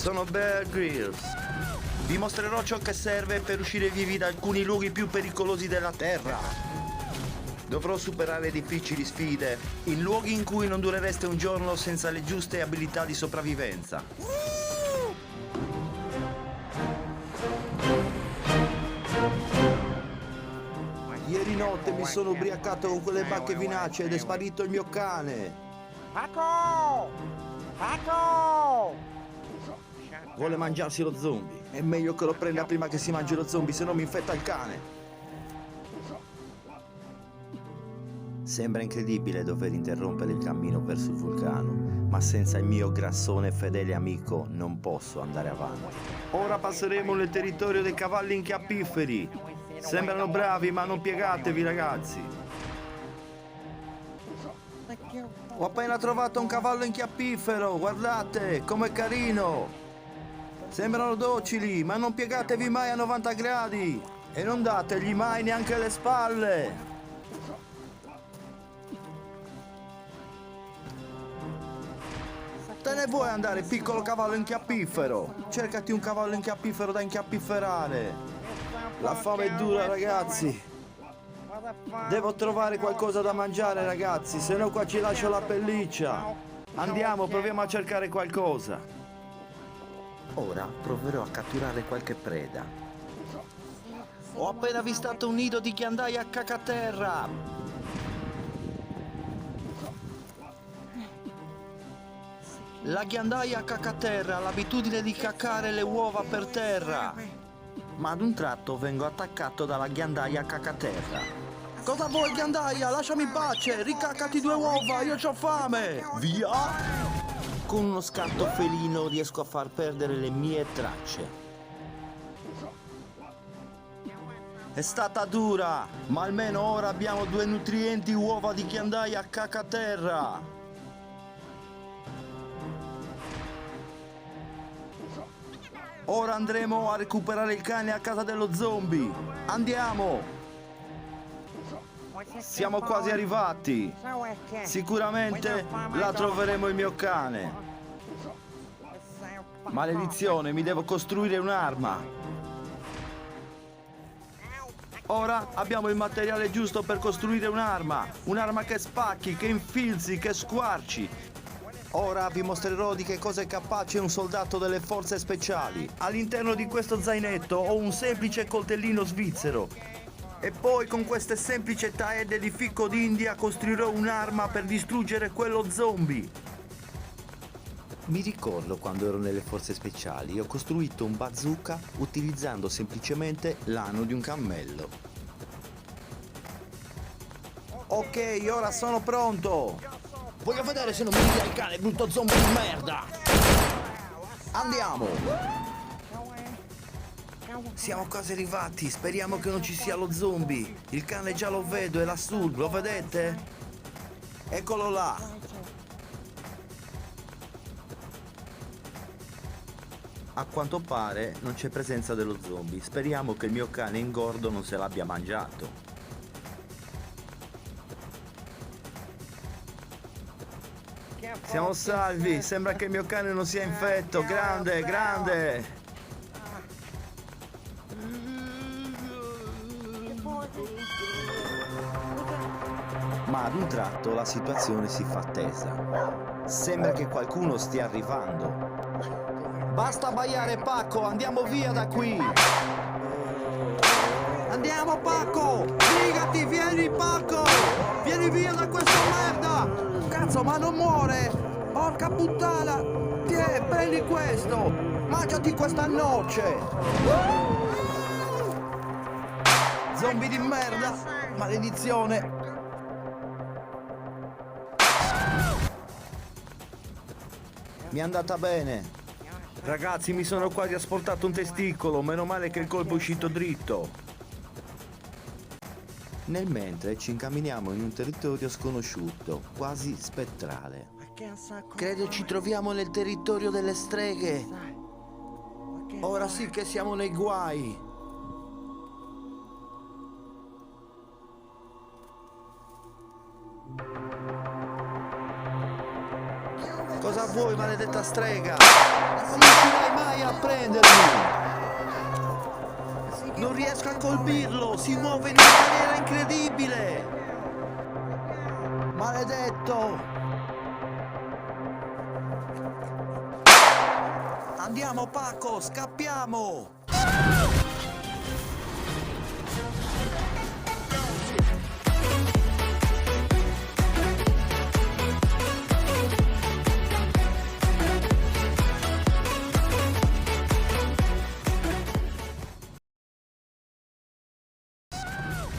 sono Bear Grylls. Vi mostrerò ciò che serve per uscire vivi da alcuni luoghi più pericolosi della Terra. Dovrò superare difficili sfide in luoghi in cui non durereste un giorno senza le giuste abilità di sopravvivenza. Ieri notte mi sono ubriacato con quelle bacche vinacce ed è sparito il mio cane. Paco! Paco! Vuole mangiarsi lo zombie. È meglio che lo prenda prima che si mangi lo zombie, se no mi infetta il cane. Sembra incredibile dover interrompere il cammino verso il vulcano, ma senza il mio grassone e fedele amico non posso andare avanti. Ora passeremo nel territorio dei cavalli inchiappiferi. Sembrano bravi, ma non piegatevi, ragazzi. Ho appena trovato un cavallo inchiappifero, guardate, com'è carino. Sembrano docili, ma non piegatevi mai a 90 gradi. E non dategli mai neanche le spalle. Te ne vuoi andare, piccolo cavallo inchiappifero? Cercati un cavallo inchiappifero da inchiappiferare. La fame è dura, ragazzi. Devo trovare qualcosa da mangiare, ragazzi, se no qua ci lascio la pelliccia. Andiamo, proviamo a cercare qualcosa. Ora proverò a catturare qualche preda. Ho appena avvistato un nido di ghiandaie a cacaterra. La ghiandaia a cacaterra ha l'abitudine di cacare le uova per terra. Ma ad un tratto vengo attaccato dalla ghiandaia a cacaterra. Cosa vuoi, ghiandaia? Lasciami in pace! Ricaccati 2 uova, io c'ho fame! Via! Con uno scatto felino riesco a far perdere le mie tracce. È stata dura, ma almeno ora abbiamo 2 nutrienti uova di ghiandaia a cacaterra. Ora andremo a recuperare il cane a casa dello zombie. Andiamo! Siamo quasi arrivati. Sicuramente là troveremo il mio cane. Maledizione, mi devo costruire un'arma. Ora abbiamo il materiale giusto per costruire un'arma. Un'arma che spacchi, che infilzi, che squarci. Ora vi mostrerò di che cosa è capace un soldato delle forze speciali. All'interno di questo zainetto ho un semplice coltellino svizzero. E poi con queste semplici taede di ficco d'India costruirò un'arma per distruggere quello zombie. Mi ricordo quando ero nelle forze speciali, ho costruito un bazooka utilizzando semplicemente l'ano di un cammello. Ok, ora sono pronto! Voglio vedere se non mi piglia il cane, brutto zombie di merda! Andiamo! Siamo quasi arrivati, speriamo che non ci sia lo zombie. Il cane già lo vedo, è lassù, lo vedete? Eccolo là! A quanto pare non c'è presenza dello zombie, speriamo che il mio cane ingordo non se l'abbia mangiato. Siamo salvi, sembra che il mio cane non sia infetto, grande, grande! Ma ad un tratto la situazione si fa tesa. Sembra che qualcuno stia arrivando. Basta abbaiare, Paco, andiamo via da qui! Andiamo, Paco! Sbrigati, vieni, Paco! Vieni via da questa merda! Cazzo, ma non muore! Porca puttana! Tiè, prendi questo! Mangiati questa noce! Zombie di merda! Maledizione! Mi è andata bene! Ragazzi, mi sono quasi asportato un testicolo, meno male che il colpo è uscito dritto. Nel mentre ci incamminiamo in un territorio sconosciuto, quasi spettrale. Credo ci troviamo nel territorio delle streghe. Ora sì che siamo nei guai. Cosa vuoi, maledetta strega? Non riuscirai mai a prendermi! Non riesco a colpirlo! Si muove in una maniera incredibile! Maledetto! Andiamo, Paco! Scappiamo!